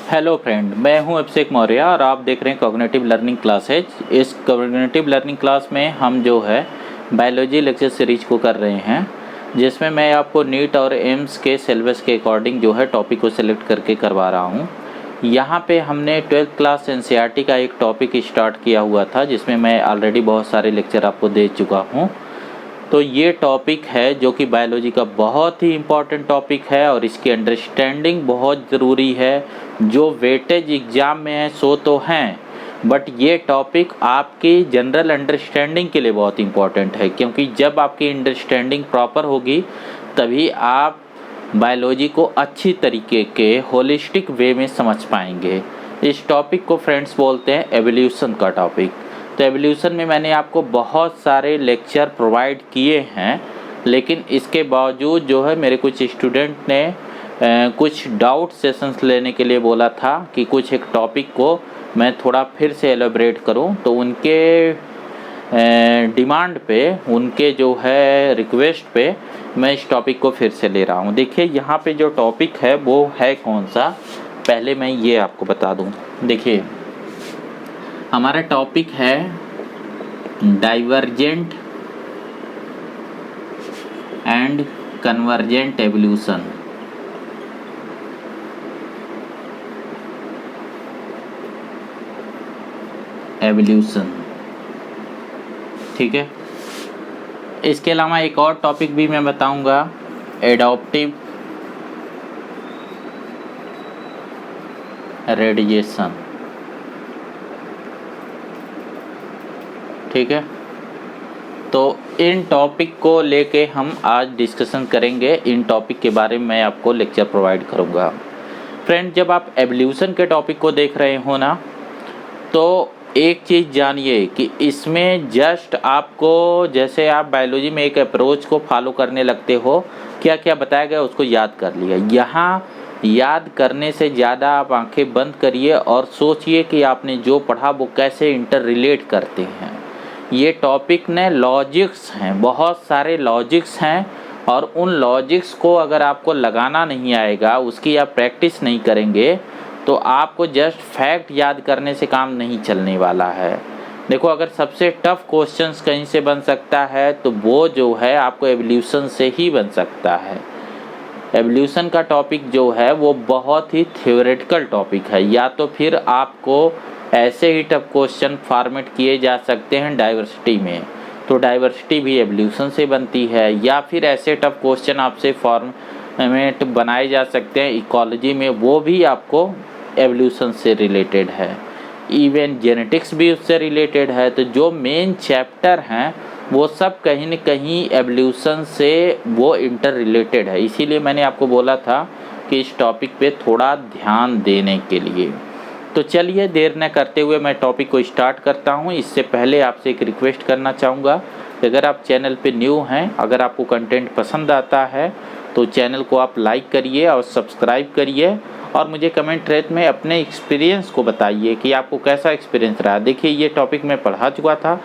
Hello friend, मैं हूं अभिषेक मौर्य और आप देख रहे हैं कॉग्निटिव लर्निंग क्लासेज। इस कॉग्निटिव लर्निंग क्लास में हम जो है बायोलॉजी लेक्चर सीरीज को कर रहे हैं, जिसमें मैं आपको नीट और एम्स के सिलेबस के अकॉर्डिंग जो है टॉपिक को सिलेक्ट करके करवा रहा हूं। यहां पे हमने 12th क्लास एनसीईआरटी का एक टॉपिक स्टार्ट किया हुआ था, जिसमें मैं ऑलरेडी बहुत सारे लेक्चर आपको दे चुका हूँ। तो ये टॉपिक है जो कि बायोलॉजी का बहुत ही इम्पॉर्टेंट टॉपिक है और इसकी अंडरस्टैंडिंग बहुत ज़रूरी है। जो वेटेज एग्ज़ाम में है सो तो हैं, बट ये टॉपिक आपकी जनरल अंडरस्टैंडिंग के लिए बहुत इम्पॉर्टेंट है, क्योंकि जब आपकी अंडरस्टैंडिंग प्रॉपर होगी तभी आप बायोलॉजी को अच्छी तरीके के होलिस्टिक वे में समझ पाएंगे। इस टॉपिक को फ्रेंड्स बोलते हैं एवोल्यूशन का टॉपिक। तो एवोल्यूशन में मैंने आपको बहुत सारे लेक्चर प्रोवाइड किए हैं, लेकिन इसके बावजूद जो है मेरे कुछ स्टूडेंट ने कुछ डाउट सेशंस लेने के लिए बोला था कि कुछ एक टॉपिक को मैं थोड़ा फिर से एलेबरेट करूं। तो उनके डिमांड पे, उनके जो है रिक्वेस्ट पे मैं इस टॉपिक को फिर से ले रहा हूं। देखिए यहाँ पे जो टॉपिक है वो है कौन सा, पहले मैं ये आपको बता दूं। देखिए हमारा टॉपिक है डाइवर्जेंट एंड कन्वर्जेंट एवोल्यूशन। ठीक है। इसके अलावा एक और टॉपिक भी मैं बताऊंगा, एडॉप्टिव रेडिएशन। ठीक है। तो इन टॉपिक को लेके हम आज डिस्कशन करेंगे। इन टॉपिक के बारे में मैं आपको लेक्चर प्रोवाइड करूंगा। फ्रेंड, जब आप एवोल्यूशन के टॉपिक को देख रहे हो ना, तो एक चीज़ जानिए कि इसमें जस्ट आपको, जैसे आप बायोलॉजी में एक अप्रोच को फॉलो करने लगते हो, क्या क्या बताया गया उसको याद कर लिया। यहाँ याद करने से ज़्यादा आप आंखें बंद करिए और सोचिए कि आपने जो पढ़ा वो कैसे इंटर रिलेट करते हैं। ये टॉपिक ने लॉजिक्स हैं, बहुत सारे लॉजिक्स हैं, और उन लॉजिक्स को अगर आपको लगाना नहीं आएगा, उसकी आप प्रैक्टिस नहीं करेंगे, तो आपको जस्ट फैक्ट याद करने से काम नहीं चलने वाला है। देखो, अगर सबसे टफ क्वेश्चंस कहीं से बन सकता है तो वो जो है आपको एवोल्यूशन से ही बन सकता है। एवोल्यूशन का टॉपिक जो है वो बहुत ही थ्योरेटिकल टॉपिक है। या तो फिर आपको ऐसे ही टफ क्वेश्चन फॉर्मेट किए जा सकते हैं डाइवर्सिटी में, तो डाइवर्सिटी भी एवोल्यूशन से बनती है, या फिर ऐसे टफ क्वेश्चन आपसे फॉर्मेट बनाए जा सकते हैं इकोलॉजी में, वो भी आपको एवोल्यूशन से रिलेटेड है। इवन जेनेटिक्स भी उससे रिलेटेड है। तो जो मेन चैप्टर हैं वो सब कहीं न कहीं एवोल्यूशन से वो इंटर रिलेटेड है। इसीलिए मैंने आपको बोला था कि इस टॉपिक पे थोड़ा ध्यान देने के लिए। तो चलिए देर न करते हुए मैं टॉपिक को स्टार्ट करता हूँ। इससे पहले आपसे एक रिक्वेस्ट करना चाहूँगा कि अगर आप चैनल पे न्यू हैं, अगर आपको कंटेंट पसंद आता है तो चैनल को आप लाइक करिए और सब्सक्राइब करिए, और मुझे कमेंट रेट में अपने एक्सपीरियंस को बताइए कि आपको कैसा एक्सपीरियंस रहा। देखिए, ये टॉपिक मैं पढ़ा चुका था,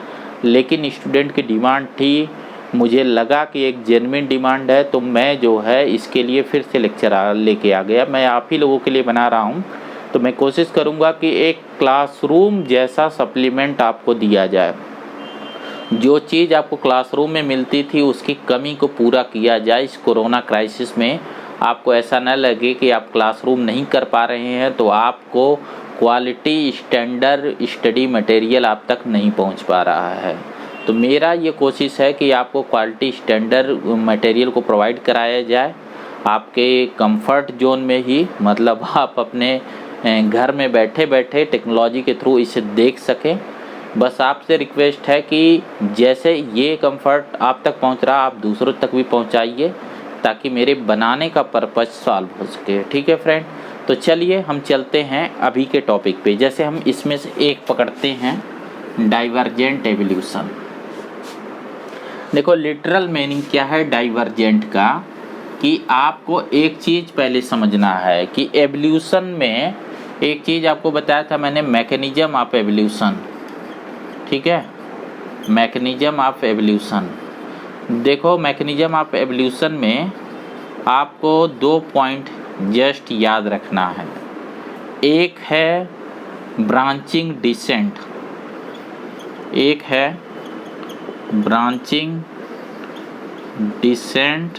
लेकिन स्टूडेंट की डिमांड थी, मुझे लगा कि एक जेन्युइन डिमांड है, तो मैं जो है इसके लिए फिर से लेक्चर लेके आ गया। मैं आप ही लोगों के लिए बना रहा हूँ, तो मैं कोशिश करूँगा कि एक क्लासरूम जैसा सप्लीमेंट आपको दिया जाए। जो चीज़ आपको क्लासरूम में मिलती थी उसकी कमी को पूरा किया जाए। इस कोरोना क्राइसिस में आपको ऐसा न लगे कि आप क्लासरूम नहीं कर पा रहे हैं, तो आपको क्वालिटी स्टैंडर्ड स्टडी मटेरियल आप तक नहीं पहुंच पा रहा है। तो मेरा ये कोशिश है कि आपको क्वालिटी स्टैंडर्ड मटेरियल को प्रोवाइड कराया जाए आपके कंफर्ट जोन में ही, मतलब आप अपने घर में बैठे बैठे टेक्नोलॉजी के थ्रू इसे देख सकें। बस आपसे रिक्वेस्ट है कि जैसे ये कंफर्ट आप तक पहुंच रहा, आप दूसरों तक भी पहुंचाइए, ताकि मेरे बनाने का पर्पस सॉल्व हो सके। ठीक है फ्रेंड, तो चलिए हम चलते हैं अभी के टॉपिक पे। जैसे हम इसमें से एक पकड़ते हैं, डाइवर्जेंट एवोल्यूशन। देखो, लिटरल मीनिंग क्या है डाइवर्जेंट का, कि आपको एक चीज़ पहले समझना है कि एवोल्यूशन में एक चीज़ आपको बताया था मैंने, मैकेनिज्म ऑफ एवोल्यूशन। ठीक है, मैकेनिज्म ऑफ एवोल्यूशन। देखो, मैकेनिज्म ऑफ एवोल्यूशन में आपको 2 पॉइंट जस्ट याद रखना है। एक है ब्रांचिंग डिसेंट, एक है ब्रांचिंग डिसेंट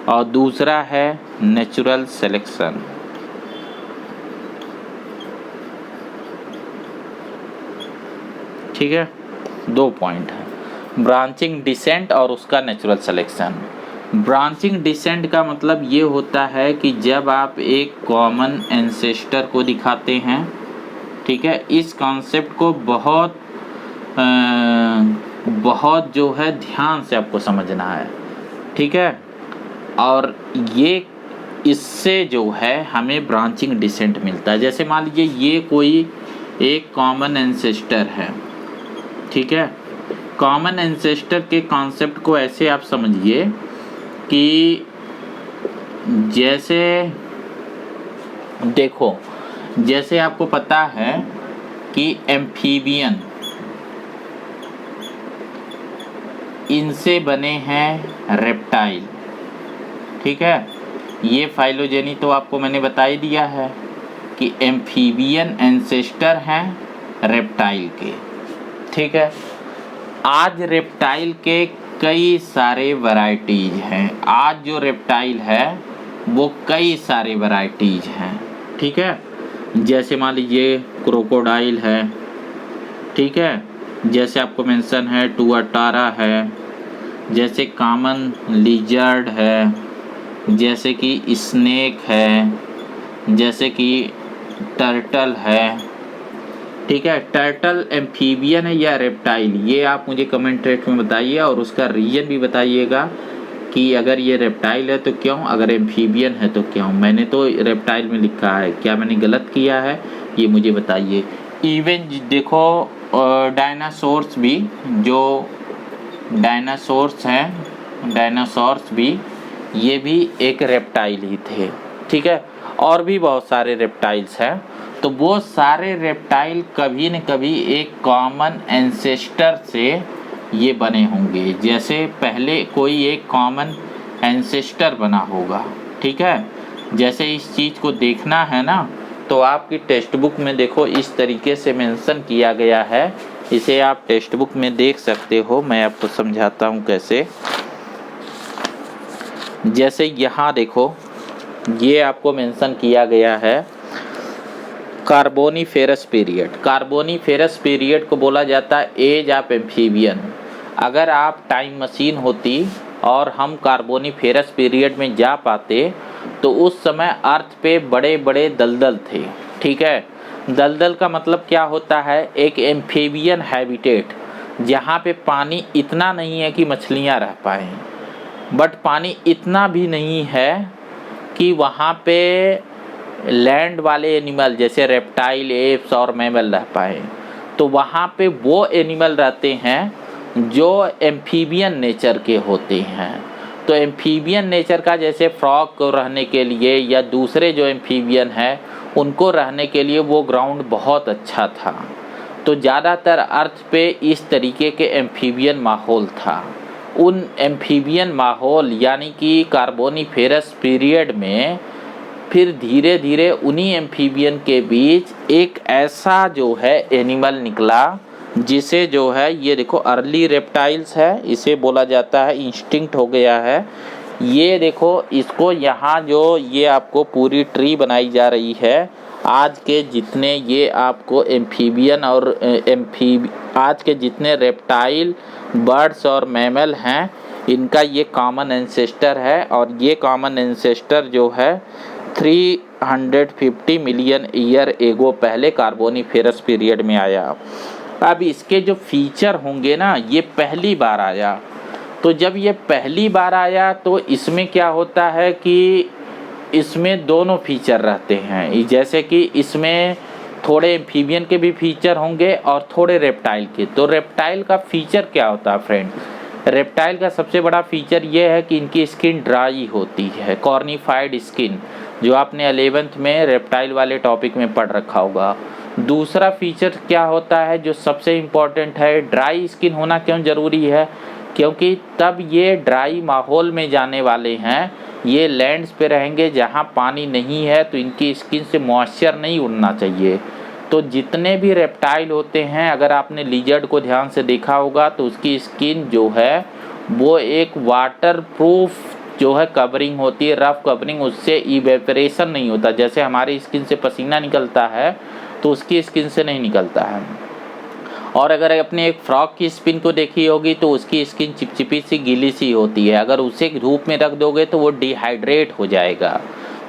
और दूसरा है नेचुरल सिलेक्शन। ठीक है, 2 पॉइंट है, ब्रांचिंग डिसेंट और उसका नेचुरल सिलेक्शन। ब्रांचिंग डिसेंट का मतलब ये होता है कि जब आप एक कॉमन एंसेस्टर को दिखाते हैं, ठीक है, इस कॉन्सेप्ट को बहुत जो है ध्यान से आपको समझना है, ठीक है, और ये इससे जो है हमें ब्रांचिंग डिसेंट मिलता है। जैसे मान लीजिए ये कोई एक कॉमन एंसेस्टर है, ठीक है, कॉमन एंसेस्टर के कॉन्सेप्ट को ऐसे आप समझिए कि जैसे देखो, जैसे आपको पता है कि एम्फीबियन इनसे बने हैं रेप्टाइल, ठीक है, ये फाइलोजेनी तो आपको मैंने बता ही दिया है कि एम्फीबियन एंसेस्टर हैं रेप्टाइल के, ठीक है। आज रेप्टाइल के कई सारे वैरायटीज हैं, आज जो रेप्टाइल है वो कई सारे वैरायटीज हैं, ठीक है। जैसे मान लीजिए क्रोकोडाइल है, ठीक है, जैसे आपको मेंशन है टुआटारा है, जैसे कॉमन लिजर्ड है, जैसे कि स्नेक है, जैसे कि टर्टल है, ठीक है। टर्टल एम्फीबियन है या रेप्टाइल, ये आप मुझे कमेंट सेक्शन में बताइए और उसका रीजन भी बताइएगा कि अगर ये रेप्टाइल है तो क्यों, अगर एम्फीबियन है तो क्यों। मैंने तो रेप्टाइल में लिखा है, क्या मैंने गलत किया है ये मुझे बताइए। इवन देखो डायनासोर्स भी, जो डायनासोर्स हैं, डायनासोर्स भी, ये भी एक रेप्टाइल ही थे, ठीक है, और भी बहुत सारे रेप्टाइल्स हैं। तो वो सारे रेप्टाइल कभी न कभी एक कॉमन एंसेस्टर से ये बने होंगे, जैसे पहले कोई एक कॉमन एंसेस्टर बना होगा, ठीक है। जैसे इस चीज़ को देखना है ना, तो आपकी टेक्स्ट बुक में देखो इस तरीके से मेंशन किया गया है, इसे आप टेक्स्ट बुक में देख सकते हो। मैं आपको समझाता हूँ कैसे। जैसे यहाँ देखो, ये आपको मेंशन किया गया है कार्बोनीफेरस पीरियड। कार्बोनीफेरस पीरियड को बोला जाता है एज ऑफ एम्फीबियन। अगर आप टाइम मशीन होती और हम कार्बोनीफेरस पीरियड में जा पाते तो उस समय अर्थ पे बड़े बड़े दलदल थे, ठीक है। दलदल का मतलब क्या होता है, एक एम्फीबियन हैबिटेट, जहाँ पे पानी इतना नहीं है कि मछलियाँ रह पाएँ, बट पानी इतना भी नहीं है कि वहाँ पे लैंड वाले एनिमल जैसे रेप्टाइल, एप्स और मैमल रह पाए। तो वहाँ पे वो एनिमल रहते हैं जो एम्फीबियन नेचर के होते हैं। तो एम्फीबियन नेचर का, जैसे फ्रॉग को रहने के लिए या दूसरे जो एम्फीबियन है उनको रहने के लिए वो ग्राउंड बहुत अच्छा था। तो ज़्यादातर अर्थ पे इस तरीके के एम्फीबियन माहौल था। उन एम्फीबियन माहौल यानी कि कार्बोनीफेरस पीरियड में फिर धीरे धीरे उन्हीं एम्फीबियन के बीच एक ऐसा जो है एनिमल निकला जिसे जो है, ये देखो अर्ली रेप्टाइल्स है, इसे बोला जाता है इंस्टिंक्ट हो गया है। ये देखो, इसको यहाँ जो ये आपको पूरी ट्री बनाई जा रही है, आज के जितने ये आपको एम्फीबियन और आज के जितने रेप्टाइल, बर्ड्स और मैमल हैं, इनका ये कॉमन एंसेस्टर है। और ये कॉमन एंसेस्टर जो है 350 मिलियन ईयर एगो पहले कार्बोनीफेरस पीरियड में आया। अब इसके जो फीचर होंगे ना, ये पहली बार आया। तो जब ये पहली बार आया तो इसमें क्या होता है कि इसमें दोनों फीचर रहते हैं, जैसे कि इसमें थोड़े एम्फीबियन के भी फीचर होंगे और थोड़े रेप्टाइल के। तो रेप्टाइल का फीचर क्या होता है फ्रेंड, रेप्टाइल का सबसे बड़ा फीचर ये है कि इनकी स्किन ड्राई होती है, कॉर्निफाइड स्किन, जो आपने 11th में रेप्टाइल वाले टॉपिक में पढ़ रखा होगा। दूसरा फीचर क्या होता है जो सबसे इम्पोर्टेंट है, ड्राई स्किन होना क्यों ज़रूरी है, क्योंकि तब ये ड्राई माहौल में जाने वाले हैं, ये लैंड्स पे रहेंगे जहाँ पानी नहीं है, तो इनकी स्किन से मॉइस्चर नहीं उड़ना चाहिए। तो जितने भी रेप्टाइल होते हैं, अगर आपने लिजर्ड को ध्यान से देखा होगा तो उसकी स्किन जो है वो एक वाटर प्रूफ जो है कवरिंग होती है, रफ कवरिंग, उससे इवेपोरेशन नहीं होता। जैसे हमारी स्किन से पसीना निकलता है तो उसकी स्किन से नहीं निकलता है। और अगर अपने एक फ्रॉग की स्किन को देखी होगी तो उसकी स्किन चिपचिपी सी गीली सी होती है, अगर उसे धूप में रख दोगे तो वो डिहाइड्रेट हो जाएगा।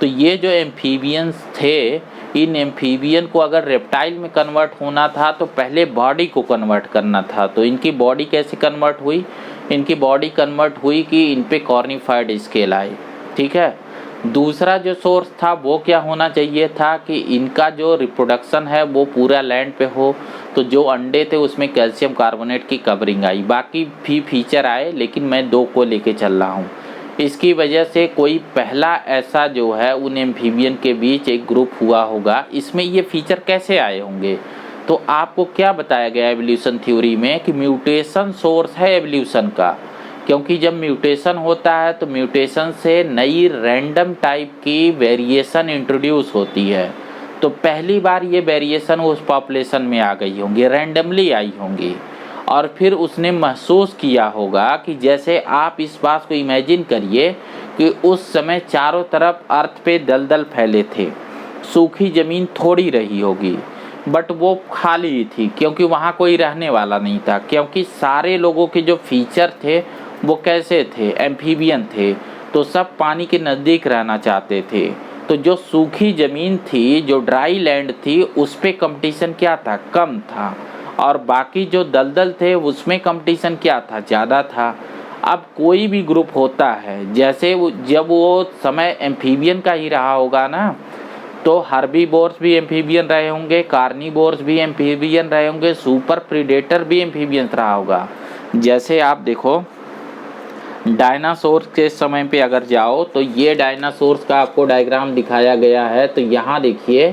तो ये जो एम्फीबियंस थे, इन एम्फीबियन को अगर रेप्टाइल में कन्वर्ट होना था तो पहले बॉडी को कन्वर्ट करना था। तो इनकी बॉडी कैसे कन्वर्ट हुई? इनकी बॉडी कन्वर्ट हुई कि इन पे कॉर्निफाइड स्केल आए, ठीक है। दूसरा जो सोर्स था वो क्या होना चाहिए था कि इनका जो रिप्रोडक्शन है वो पूरा लैंड पे हो। तो जो अंडे थे उसमें कैल्शियम कार्बोनेट की कवरिंग आई, बाकी भी फीचर आए, लेकिन मैं 2 को लेके चल रहा हूँ। इसकी वजह से कोई पहला ऐसा जो है उन एम्फीबियन के बीच एक ग्रुप हुआ होगा। इसमें ये फीचर कैसे आए होंगे? तो आपको क्या बताया गया एवोल्यूशन थ्योरी में कि म्यूटेशन सोर्स है एवोल्यूशन का, क्योंकि जब म्यूटेशन होता है तो म्यूटेशन से नई रैंडम टाइप की वेरिएशन इंट्रोड्यूस होती है। तो पहली बार ये वेरिएशन उस पॉपुलेशन में आ गई होंगी, रैंडमली आई होंगी, और फिर उसने महसूस किया होगा कि जैसे आप इस बात को इमेजिन करिए कि उस समय चारों तरफ अर्थ पे दलदल फैले थे, सूखी ज़मीन थोड़ी रही होगी, बट वो खाली थी क्योंकि वहाँ कोई रहने वाला नहीं था। क्योंकि सारे लोगों के जो फीचर थे वो कैसे थे? एम्फीबियन थे, तो सब पानी के नज़दीक रहना चाहते थे। तो जो सूखी ज़मीन थी, जो ड्राई लैंड थी, उस पर कंपटीशन क्या था? कम था। और बाकी जो दलदल थे उसमें कंपटीशन क्या था? ज़्यादा था। अब कोई भी ग्रुप होता है, जैसे जब वो समय एम्फीबियन का ही रहा होगा ना, तो हर्बीवोर्स भी एम्फीबियन रहे होंगे, कार्निवोर्स भी एम्फीबियन रहे होंगे, सुपर प्रीडेटर भी एम्फीबियन रहा होगा। जैसे आप देखो डायनासोर्स के समय पे अगर जाओ तो ये डायनासोर्स का आपको डायग्राम दिखाया गया है। तो यहाँ देखिए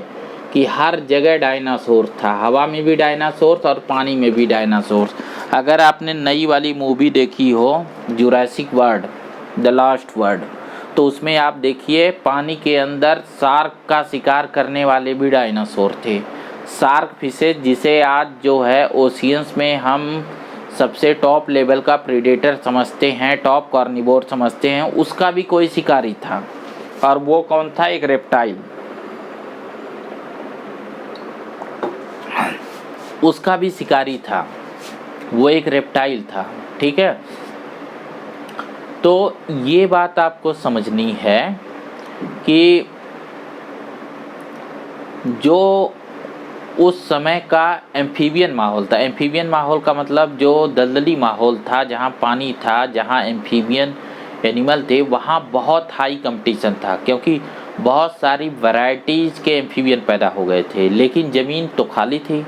कि हर जगह डायनासोर था, हवा में भी डायनासोर और पानी में भी डायनासोर। अगर आपने नई वाली मूवी देखी हो Jurassic world the last world, तो उसमें आप देखिए पानी के अंदर शार्क का शिकार करने वाले भी डायनासोर थे। शार्क फिशेज, जिसे आज जो है ओशियंस में हम सबसे टॉप लेवल का प्रीडेटर समझते हैं, टॉप कार्निवोर समझते हैं, उसका भी कोई शिकारी था। और वो कौन था? एक रेप्टाइल, उसका भी शिकारी था, वो एक रेप्टाइल था, ठीक है। तो ये बात आपको समझनी है कि जो उस समय का एम्फीबियन माहौल था, एम्फीबियन माहौल का मतलब जो दलदली माहौल था, जहाँ पानी था, जहाँ एम्फीबियन एनिमल थे, वहाँ बहुत हाई कंपटीशन था, क्योंकि बहुत सारी वैरायटीज़ के एम्फीबियन पैदा हो गए थे, लेकिन ज़मीन तो खाली थी।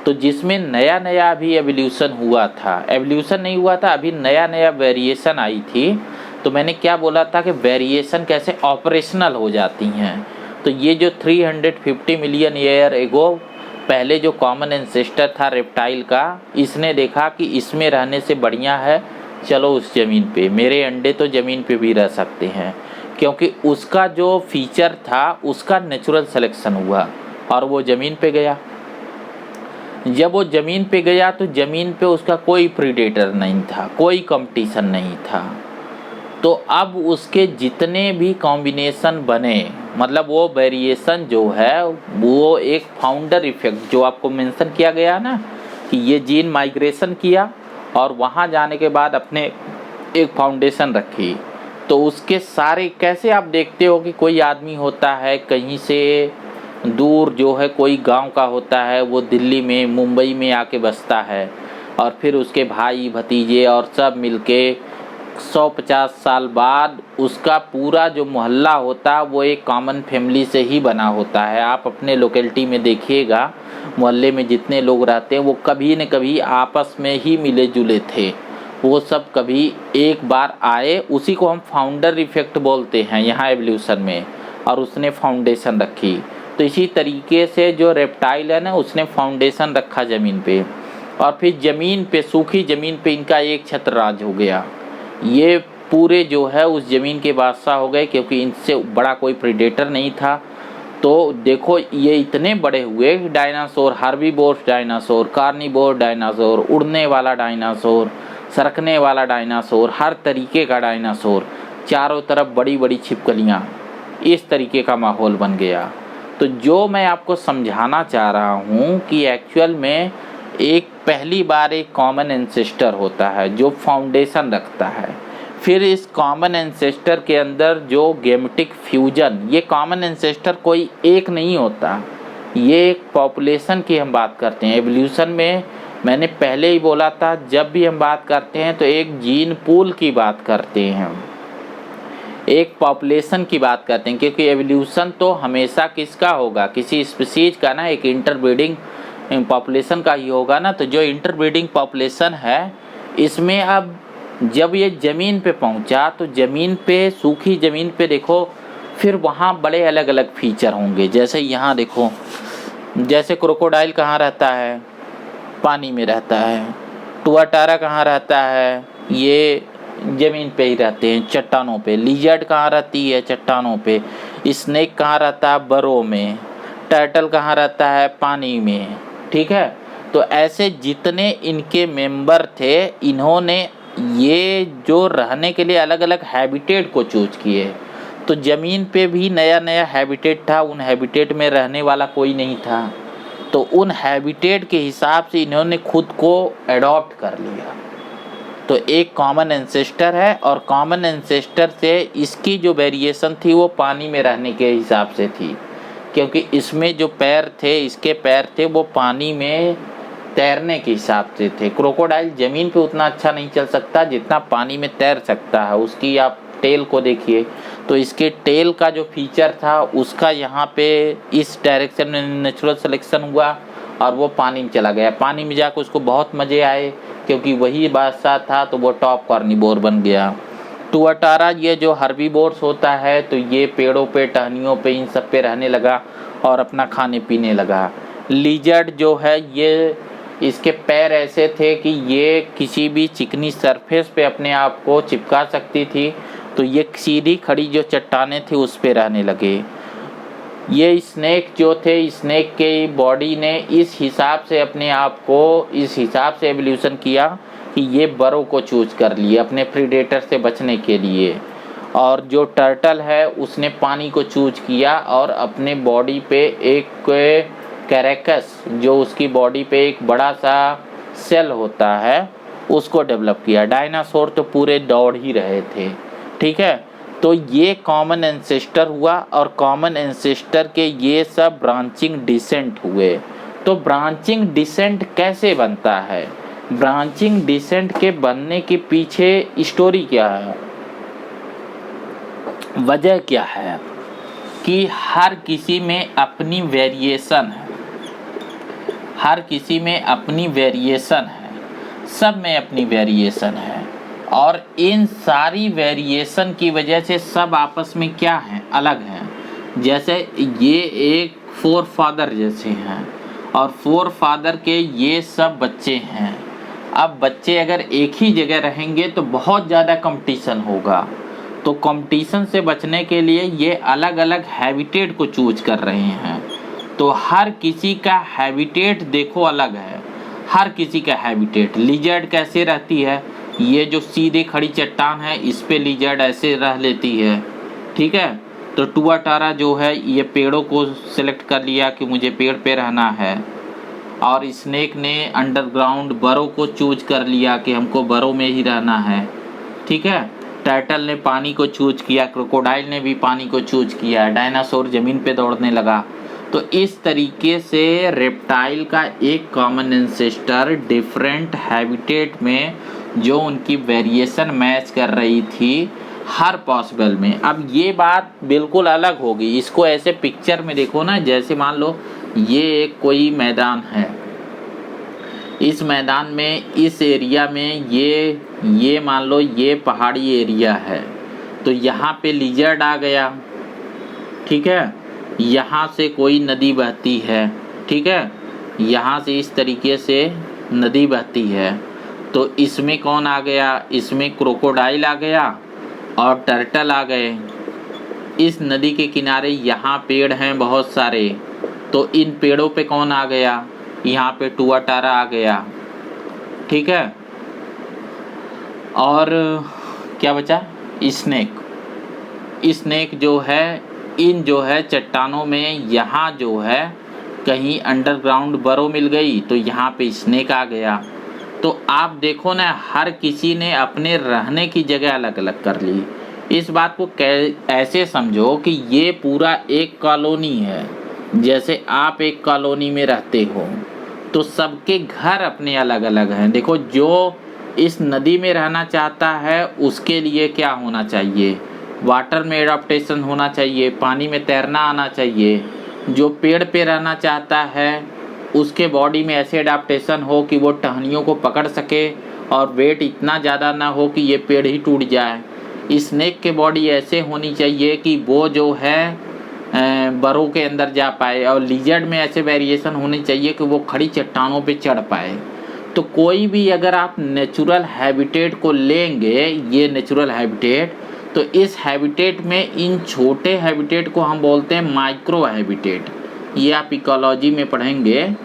तो जिसमें नया नया अभी एवोल्यूशन हुआ था, एवोल्यूशन नहीं हुआ था, अभी नया नया वेरिएशन आई थी। तो मैंने क्या बोला था कि वेरिएशन कैसे ऑपरेशनल हो जाती हैं। तो ये जो 350 मिलियन ईयर एगो पहले जो कॉमन एंसेस्टर था रेप्टाइल का, इसने देखा कि इसमें रहने से बढ़िया है चलो उस ज़मीन पे, मेरे अंडे तो ज़मीन पे भी रह सकते हैं, क्योंकि उसका जो फीचर था उसका नेचुरल सिलेक्शन हुआ और वो ज़मीन पे गया। जब वो ज़मीन पे गया तो ज़मीन पे उसका कोई प्रीडेटर नहीं था, कोई कंपटीशन नहीं था। तो अब उसके जितने भी कॉम्बिनेशन बने, मतलब वो वेरिएशन जो है वो एक फाउंडर इफेक्ट जो आपको मेंशन किया गया ना कि ये जीन माइग्रेशन किया और वहाँ जाने के बाद अपने एक फाउंडेशन रखी। तो उसके सारे कैसे आप देखते हो कि कोई आदमी होता है कहीं से दूर, जो है कोई गांव का होता है, वो दिल्ली में मुंबई में आके बसता है, और फिर उसके भाई भतीजे और सब मिलके 150 साल बाद उसका पूरा जो मोहल्ला होता है वो एक कॉमन फैमिली से ही बना होता है। आप अपने लोकेलिटी में देखिएगा, मोहल्ले में जितने लोग रहते हैं वो कभी न कभी आपस में ही मिले जुले थे, वो सब कभी एक बार आए। उसी को हम फाउंडर इफेक्ट बोलते हैं यहाँ एवोल्यूशन में, और उसने फाउंडेशन रखी। तो इसी तरीके से जो रेप्टाइल है ना, उसने फाउंडेशन रखा ज़मीन पे। और फिर ज़मीन पे, सूखी ज़मीन पे इनका एक छत्र राज हो गया। ये पूरे जो है उस ज़मीन के बादशाह हो गए, क्योंकि इनसे बड़ा कोई प्रेडेटर नहीं था। तो देखो ये इतने बड़े हुए dinosaur, herbivorous dinosaur, carnivore dinosaur, उड़ने वाला डायनासोर, सरकने वाला डायनासोर, हर तरीके का डायनासोर, चारों तरफ बड़ी बड़ी छिपकलियाँ, इस तरीके का माहौल बन गया। तो जो मैं आपको समझाना चाह रहा हूँ कि एक्चुअल में एक पहली बार एक कॉमन एंसेस्टर होता है जो फाउंडेशन रखता है। फिर इस कॉमन एंसेस्टर के अंदर जो गेमेटिक फ्यूजन, ये कॉमन एंसेस्टर कोई एक नहीं होता, ये एक पॉपुलेशन की हम बात करते हैं। एवोल्यूशन में मैंने पहले ही बोला था, जब भी हम बात करते हैं तो एक जीन पूल की बात करते हैं, एक पॉपुलेशन की बात करते हैं, क्योंकि एवोल्यूशन तो हमेशा किसका होगा, किसी स्पीशीज का ना, एक इंटरब्रीडिंग पॉपुलेशन का ही होगा ना। तो जो इंटरब्रीडिंग पॉपुलेशन है, इसमें अब जब ये ज़मीन पे पहुंचा तो ज़मीन पे, सूखी ज़मीन पे देखो, फिर वहाँ बड़े अलग अलग फीचर होंगे। जैसे यहाँ देखो, जैसे क्रोकोडाइल कहाँ रहता है, पानी में रहता है। टुआटारा कहाँ रहता है, ये ज़मीन पे ही रहते हैं, चट्टानों पे। लिजर्ड कहाँ रहती है, चट्टानों पे। स्नेक कहाँ रहता है, बरो में। टर्टल कहाँ रहता है, पानी में। ठीक है, तो ऐसे जितने इनके मेंबर थे, इन्होंने ये जो रहने के लिए अलग अलग हैबिटेट को चूज किए। तो ज़मीन पे भी नया नया हैबिटेट था, उन हैबिटेट में रहने वाला कोई नहीं था, तो उन हैबिटेट के हिसाब से इन्होंने खुद को एडॉप्ट कर लिया। तो एक कॉमन एंसेस्टर है, और कॉमन एंसेस्टर से इसकी जो वेरिएशन थी वो पानी में रहने के हिसाब से थी, क्योंकि इसमें जो पैर थे, इसके पैर थे, वो पानी में तैरने के हिसाब से थे। क्रोकोडाइल ज़मीन पे उतना अच्छा नहीं चल सकता जितना पानी में तैर सकता है। उसकी आप टेल को देखिए, तो इसके टेल का जो फीचर था उसका यहाँ पे इस डायरेक्शन में नेचुरल सिलेक्शन हुआ और वो पानी में चला गया। पानी में जाकर उसको बहुत मज़े आए, क्योंकि वही बादशाह था, तो वो टॉप कार्निवोर बन गया। टुआटारा ये जो हर्बीवोरस होता है, तो ये पेड़ों पे, टहनियों पे, इन सब पे रहने लगा और अपना खाने पीने लगा। लिजर्ड जो है, ये इसके पैर ऐसे थे कि ये किसी भी चिकनी सरफेस पे अपने आप को चिपका सकती थी, तो ये सीधी खड़ी जो चट्टानें थी उस पे रहने लगे। ये स्नेक जो थे, स्नेक के बॉडी ने इस हिसाब से अपने आप को, इस हिसाब से एवोल्यूशन किया कि ये बरो को चूज कर लिए अपने प्रीडेटर से बचने के लिए। और जो टर्टल है उसने पानी को चूज किया और अपने बॉडी पे एक कैरेकस, जो उसकी बॉडी पे एक बड़ा सा सेल होता है, उसको डेवलप किया। डायनासोर तो पूरे दौड़ ही रहे थे। ठीक है, तो ये कॉमन एंसेस्टर हुआ, और कॉमन एंसेस्टर के ये सब ब्रांचिंग डिसेंट हुए। तो ब्रांचिंग डिसेंट कैसे बनता है, ब्रांचिंग डिसेंट के बनने के पीछे स्टोरी क्या है, वजह क्या है, कि हर किसी में अपनी वेरिएशन है, हर किसी में अपनी वेरिएशन है, सब में अपनी वेरिएशन है, और इन सारी वेरिएशन की वजह से सब आपस में क्या हैं, अलग हैं। जैसे ये एक फोर फादर जैसे हैं, और फोर फादर के ये सब बच्चे हैं। अब बच्चे अगर एक ही जगह रहेंगे तो बहुत ज़्यादा कंपटीशन होगा, तो कंपटीशन से बचने के लिए ये अलग अलग हैबिटेट को चूज कर रहे हैं। तो हर किसी का हैबिटेट देखो अलग है, हर किसी का हैबिटेट। लिजर्ड कैसे रहती है, ये जो सीधे खड़ी चट्टान है इस पे लिजर्ड ऐसे रह लेती है। ठीक है, तो टुआटारा जो है ये पेड़ों को सिलेक्ट कर लिया कि मुझे पेड़ पे रहना है, और स्नेक ने अंडरग्राउंड बरो को चूज कर लिया कि हमको बरो में ही रहना है। ठीक है, टर्टल ने पानी को चूज किया, क्रोकोडाइल ने भी पानी को चूज किया, डायनासोर ज़मीन पे दौड़ने लगा। तो इस तरीके से रेप्टाइल का एक कॉमन एंसेस्टर डिफरेंट हैबिटेट में जो उनकी वेरिएशन मैच कर रही थी हर पॉसिबल में। अब ये बात बिल्कुल अलग होगी, इसको ऐसे पिक्चर में देखो ना, जैसे मान लो ये एक कोई मैदान है, इस मैदान में, इस एरिया में ये मान लो ये पहाड़ी एरिया है, तो यहाँ पे लिजर्ड आ गया। ठीक है, यहाँ से कोई नदी बहती है, ठीक है, यहाँ से इस तरीके से नदी बहती है, तो इसमें कौन आ गया, इसमें क्रोकोडाइल आ गया और टर्टल आ गए। इस नदी के किनारे यहाँ पेड़ हैं बहुत सारे, तो इन पेड़ों पे कौन आ गया, यहाँ पे टुआटारा आ गया। ठीक है, और क्या बचा, स्नेक। स्नेक जो है, इन जो है चट्टानों में यहाँ जो है कहीं अंडरग्राउंड बरो मिल गई, तो यहाँ पे स्नेक आ गया। तो आप देखो ना, हर किसी ने अपने रहने की जगह अलग अलग कर ली। इस बात को ऐसे समझो कि ये पूरा एक कॉलोनी है। जैसे आप एक कॉलोनी में रहते हो तो सबके घर अपने अलग अलग हैं। देखो, जो इस नदी में रहना चाहता है उसके लिए क्या होना चाहिए, वाटर में एडाप्टेशन होना चाहिए, पानी में तैरना आना चाहिए। जो पेड़ पे रहना चाहता है उसके बॉडी में ऐसे एडाप्टेशन हो कि वो टहनियों को पकड़ सके और वेट इतना ज़्यादा ना हो कि ये पेड़ ही टूट जाए। स्नेक के बॉडी ऐसे होनी चाहिए कि वो जो है बरों के अंदर जा पाए, और लिजर्ड में ऐसे वेरिएशन होनी चाहिए कि वो खड़ी चट्टानों पे चढ़ पाए। तो कोई भी अगर आप नेचुरल हैबिटेट को लेंगे, ये नेचुरल हैबिटेट, तो इस हैबिटेट में इन छोटे हैबिटेट को हम बोलते हैं माइक्रो हैबिटेट। ये आप इकोलॉजी में पढ़ेंगे।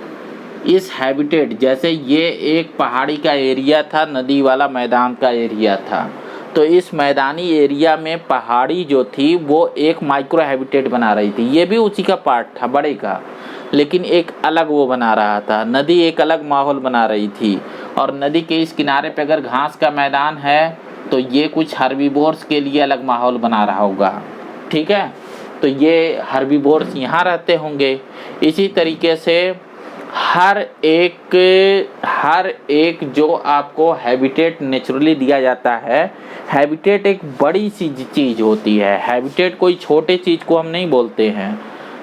इस हैबिटेट, जैसे ये एक पहाड़ी का एरिया था, नदी वाला मैदान का एरिया था, तो इस मैदानी एरिया में पहाड़ी जो थी वो एक माइक्रो हैबिटेट बना रही थी। ये भी उसी का पार्ट था, बड़े का, लेकिन एक अलग वो बना रहा था। नदी एक अलग माहौल बना रही थी, और नदी के इस किनारे पे अगर घास का मैदान है तो ये कुछ हर्बीवोर्स के लिए अलग माहौल बना रहा होगा। ठीक है, तो ये हर्बीवोर्स यहाँ रहते होंगे। इसी तरीके से हर एक जो आपको हैबिटेट नेचुरली दिया जाता है, हैबिटेट एक बड़ी सी चीज़ होती है। हैबिटेट कोई छोटे चीज़ को हम नहीं बोलते हैं।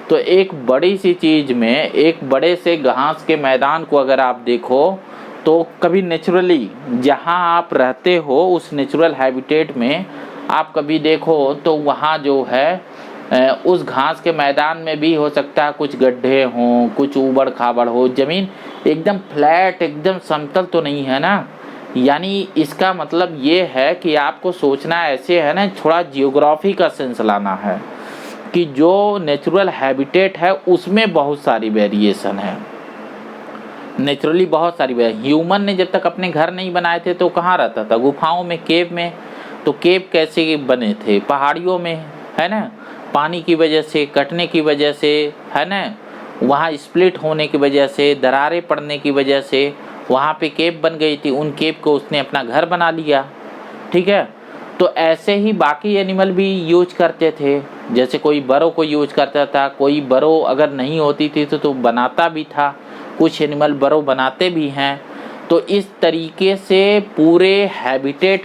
तो एक बड़ी सी चीज़ में, एक बड़े से घास के मैदान को अगर आप देखो, तो कभी नेचुरली जहाँ आप रहते हो उस नेचुरल हैबिटेट में आप कभी देखो तो वहाँ जो है उस घास के मैदान में भी हो सकता है कुछ गड्ढे हों, कुछ ऊबड़ खाबड़ हो, ज़मीन एकदम फ्लैट, एकदम समतल तो नहीं है ना। यानी इसका मतलब ये है कि आपको सोचना ऐसे है ना, थोड़ा जियोग्राफी का सेंस लाना है कि जो नेचुरल हैबिटेट है उसमें बहुत सारी वेरिएशन है। नेचुरली बहुत सारी ह्यूमन ने जब तक अपने घर नहीं बनाए थे तो कहाँ रहता था, गुफाओं में, केव में। तो केव कैसे बने थे, पहाड़ियों में, है ना, पानी की वजह से, कटने की वजह से, है ना, वहाँ स्प्लिट होने की वजह से, दरारें पड़ने की वजह से वहाँ पे केव बन गई थी। उन केव को उसने अपना घर बना लिया। ठीक है, तो ऐसे ही बाकी एनिमल भी यूज करते थे। जैसे कोई बरो को यूज करता था, कोई बरो अगर नहीं होती थी तो बनाता भी था, कुछ एनिमल बरो बनाते भी हैं। तो इस तरीके से पूरे हैबिटेट